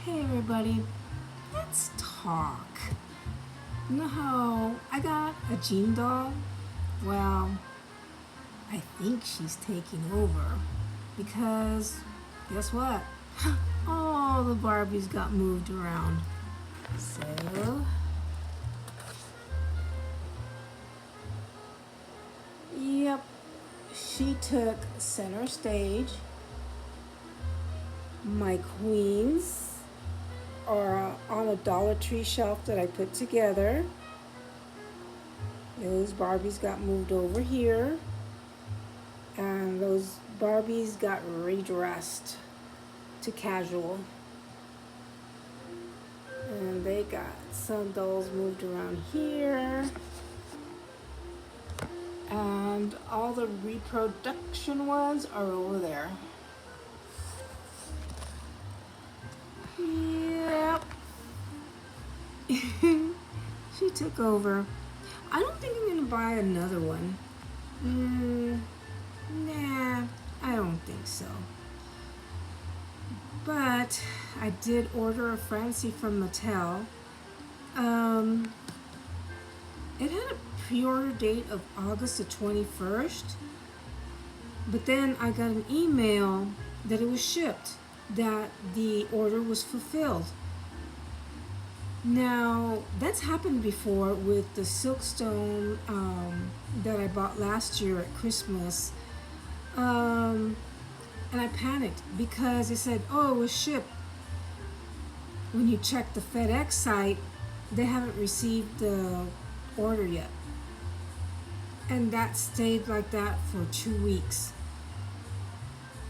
Hey everybody, let's talk. You know how I got a Jean doll? Well, I think she's taking over because guess what? All the Barbies got moved around. So, yep, she took center stage. My queens are on a Dollar Tree shelf that I put together. Those Barbies got moved over here, and those Barbies got redressed to casual. And they got some dolls moved around here. And all the reproduction ones are over there. Yep. She took over. I don't think I'm gonna buy another one. Nah, I don't think so. But I did order a Francie from Mattel. It had a pre-order date of August the 21st, but then I got an email that it was shipped, that the order was fulfilled. Now, that's happened before with the Silkstone that I bought last year at Christmas. And I panicked because it said, oh, it was shipped. When you check the FedEx site, they haven't received the order yet. And that stayed like that for 2 weeks.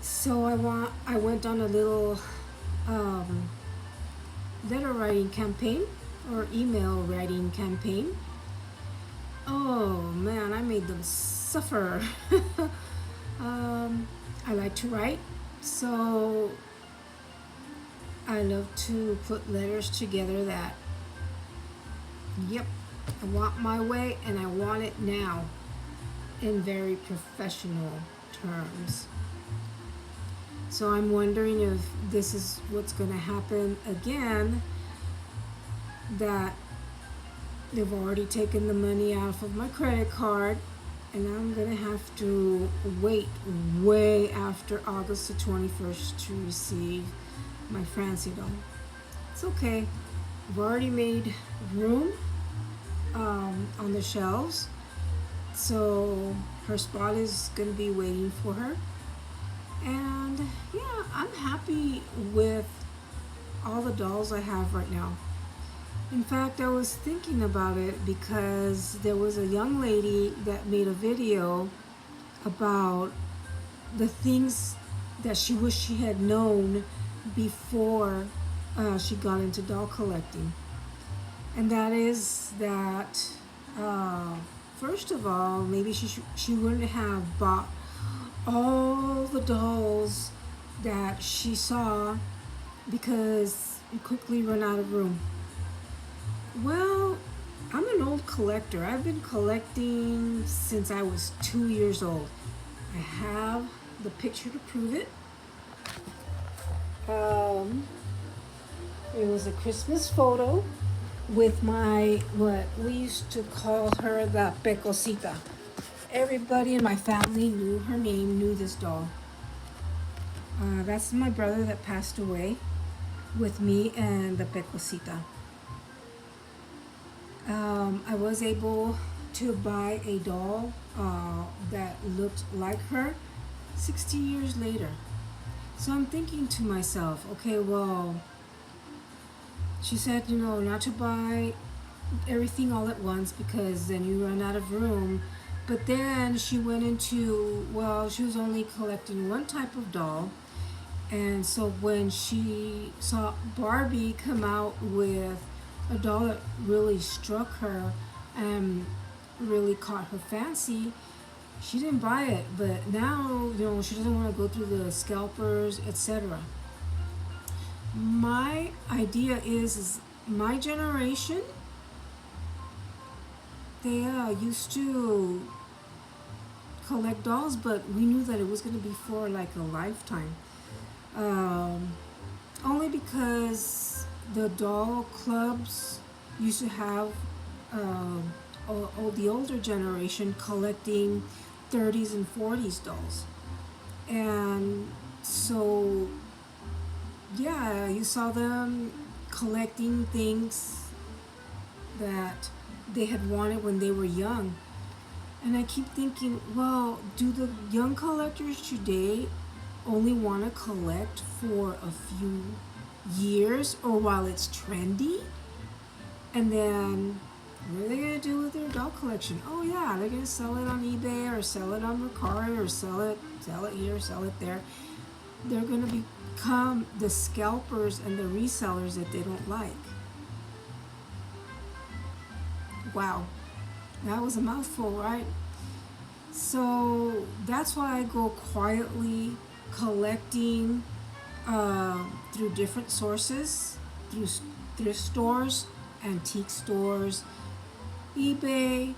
So I went on a little letter writing campaign or email writing campaign. Oh man, I made them suffer. I like to write, so I love to put letters together that, yep, I want my way and I want it now, in very professional terms. So I'm wondering if this is what's going to happen again, that they've already taken the money off of my credit card and I'm going to have to wait way after August the 21st to receive my Francie doll. It's okay. I've already made room on the shelves, so her spot is going to be waiting for her. And yeah, I'm happy with all the dolls I have right now. In fact, I was thinking about it because there was a young lady that made a video about the things that she wished she had known before she got into doll collecting. And that is that, first of all, maybe she wouldn't have bought all the dolls that she saw because you quickly run out of room. Well, I'm an old collector. I've been collecting since I was 2 years old. I have the picture to prove it. It was a Christmas photo with what we used to call her the Pecosita. Everybody in my family knew her name, knew this doll. That's my brother that passed away with me and the Pecosita. I was able to buy a doll that looked like her 60 years later. So I'm thinking to myself, okay, well, she said, not to buy everything all at once because then you run out of room. But then she went into, she was only collecting one type of doll. And so when she saw Barbie come out with a doll that really struck her and really caught her fancy, she didn't buy it. But now, she doesn't want to go through the scalpers, etc. My idea is my generation, they used to collect dolls, but we knew that it was going to be for like a lifetime. Only because the doll clubs used to have all the older generation collecting 30s and 40s dolls. And so, yeah, you saw them collecting things that they had wanted when they were young. And I keep thinking, well, do the young collectors today only want to collect for a few years or while it's trendy? And then what are they going to do with their doll collection? Oh, yeah, they're going to sell it on eBay or sell it on Mercari or sell it here, sell it there. They're going to become the scalpers and the resellers that they don't like. Wow, that was a mouthful, right? So that's why I go quietly collecting through different sources, through thrift stores, antique stores, eBay,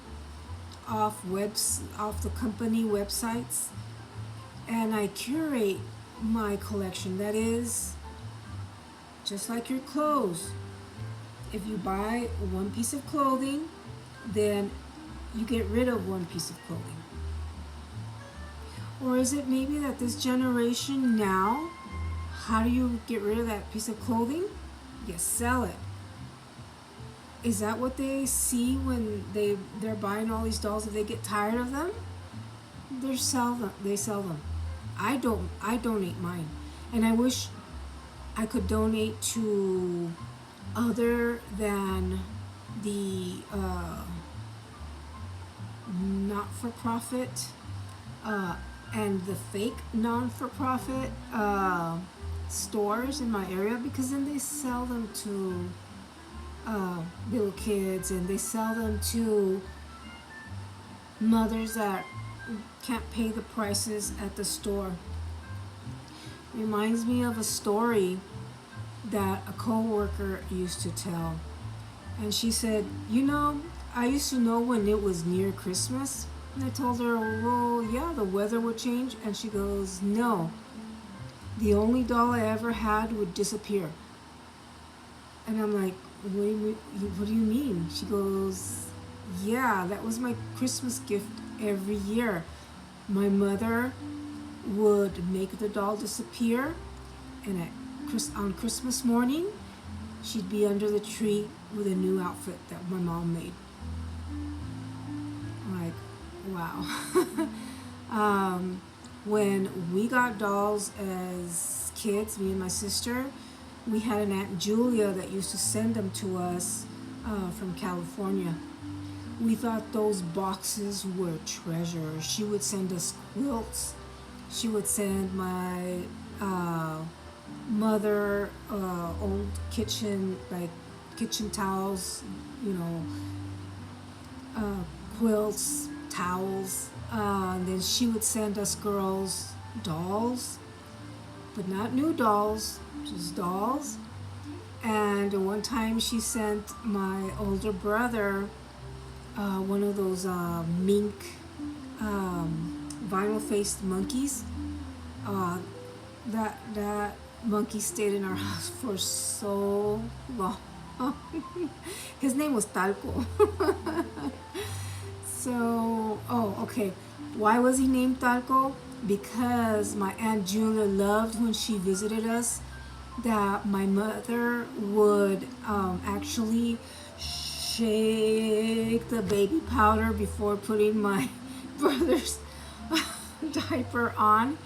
off the company websites, and I curate my collection. That is just like your clothes. If you buy one piece of clothing, then you get rid of one piece of clothing. Or is it maybe that this generation now, how do you get rid of that piece of clothing? You sell it. Is that what they see when they're buying all these dolls? If they get tired of them, they sell them. I donate mine, and I wish I could donate to other than the not-for-profit and the fake non-for-profit stores in my area, because then they sell them to little kids, and they sell them to mothers that can't pay the prices at the store. Reminds me of a story that a co-worker used to tell. And she said, I used to know when it was near Christmas. And I told her, well, yeah, the weather would change. And she goes, no, the only doll I ever had would disappear. And I'm like, what do you mean? She goes, yeah, that was my Christmas gift every year. My mother would make the doll disappear, and on Christmas morning, she'd be under the tree with a new outfit that my mom made. I'm like, wow. When we got dolls as kids, me and my sister, we had an Aunt Julia that used to send them to us from California. We thought those boxes were treasures. She would send us quilts. She would send my mother old kitchen towels, quilts, towels. And then she would send us girls dolls, but not new dolls, just dolls. And one time she sent my older brother one of those mink vinyl-faced monkeys. That monkey stayed in our house for so long. His name was Talco. So, okay. Why was he named Talco? Because my Aunt Julia loved when she visited us that my mother would actually shake the baby powder before putting my brother's diaper on.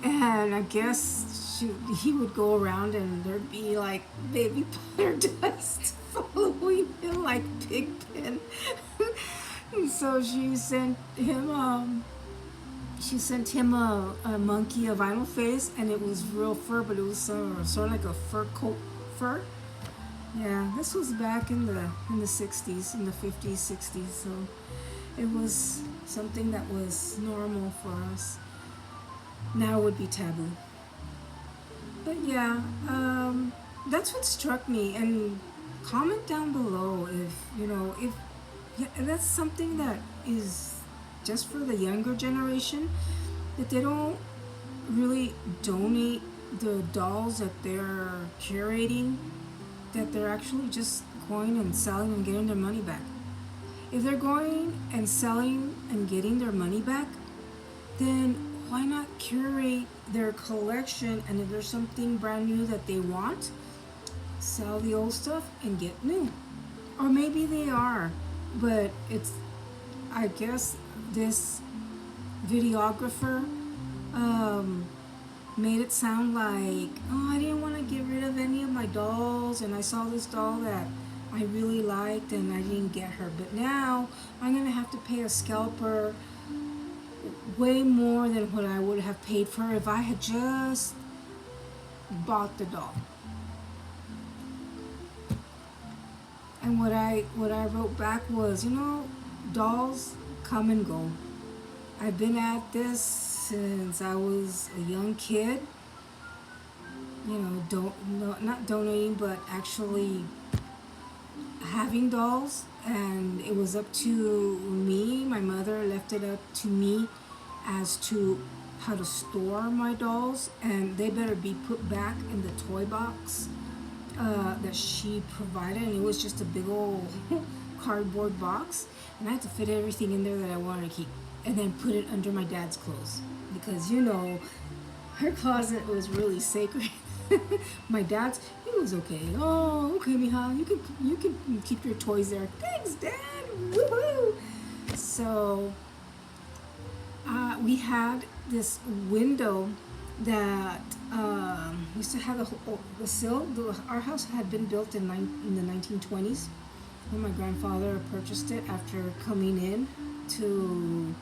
And I guess he would go around and there'd be like baby powder dust following him like Pigpen. And so she sent him a monkey, a vinyl face, and it was real fur, but it was sort of like a fur coat fur. Yeah, this was back in the 60s, in the 50s, 60s, so it was something that was normal for us. Now it would be taboo. But yeah, that's what struck me. And comment down below if that's something that is just for the younger generation, that they don't really donate the dolls that they're curating, that they're actually just going and selling and getting their money back. If they're going and selling and getting their money back, then why not curate their collection? And if there's something brand new that they want, sell the old stuff and get new. Or maybe they are, but it's, I guess this videographer made it sound like, oh, I didn't want to get rid of any of my dolls, and I saw this doll that I really liked and I didn't get her, but now I'm gonna have to pay a scalper way more than what I would have paid for her if I had just bought the doll. And what I wrote back was, dolls come and go. I've been at this since I was a young kid. Not donating, but actually having dolls, and it was up to me. My mother left it up to me as to how to store my dolls, and they better be put back in the toy box that she provided, and it was just a big old cardboard box, and I had to fit everything in there that I wanted to keep, and then put it under my dad's clothes, because her closet was really sacred. My dad's, he was okay. Oh, okay, mija, you can keep your toys there. Thanks, Dad. Woohoo! So we had this window that used to have the sill. Our house had been built in the 1920s when my grandfather purchased it after coming in to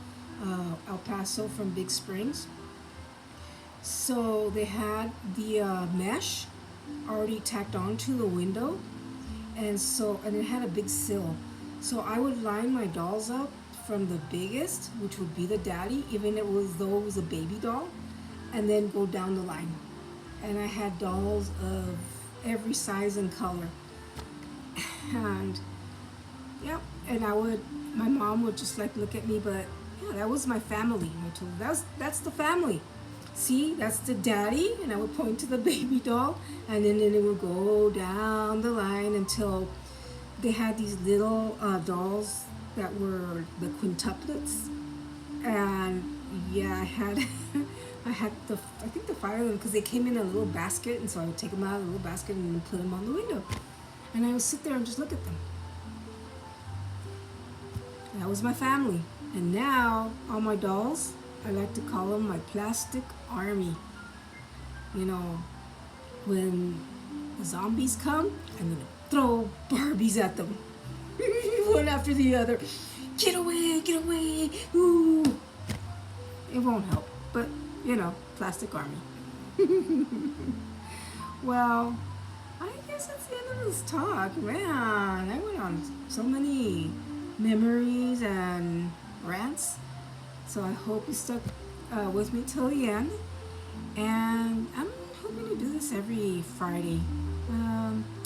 El Paso from Big Springs. So they had the mesh already tacked onto the window, and it had a big sill. So I would line my dolls up from the biggest, which would be the daddy, even though it was a baby doll, and then go down the line. And I had dolls of every size and color. And yeah, and my mom would just like look at me, but yeah, that was my family. I told her, that's the family. See, that's the daddy, and I would point to the baby doll, and then it would go down the line until they had these little dolls that were the quintuplets. And yeah, I think the 5 of them, because they came in a little basket, and so I would take them out of the little basket and then put them on the window, and I would sit there and just look at them. That was my family. And now all my dolls, I like to call them my plastic army. When the zombies come, I'm gonna throw Barbies at them. One after the other. Get away, get away. Ooh. It won't help, but plastic army. Well, I guess that's the end of this talk. Man, I went on so many memories and rants. So I hope you stuck with me till the end. And I'm hoping to do this every Friday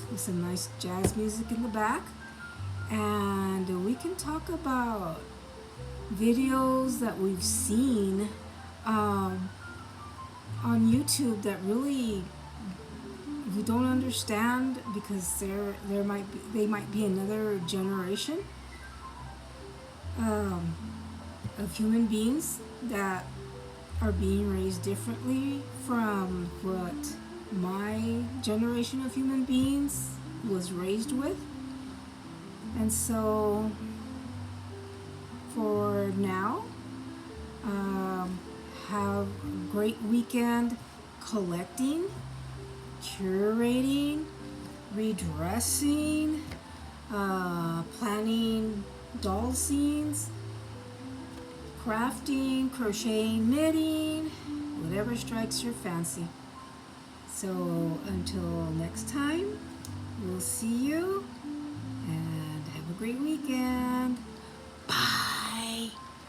with some nice jazz music in the back. And we can talk about videos that we've seen on YouTube that really we don't understand, because they might be another generation of human beings that are being raised differently from what my generation of human beings was raised with. And so for now, have a great weekend collecting, curating, redressing, planning doll scenes, crafting, crocheting, knitting, whatever strikes your fancy. So until next time, we'll see you, and have a great weekend.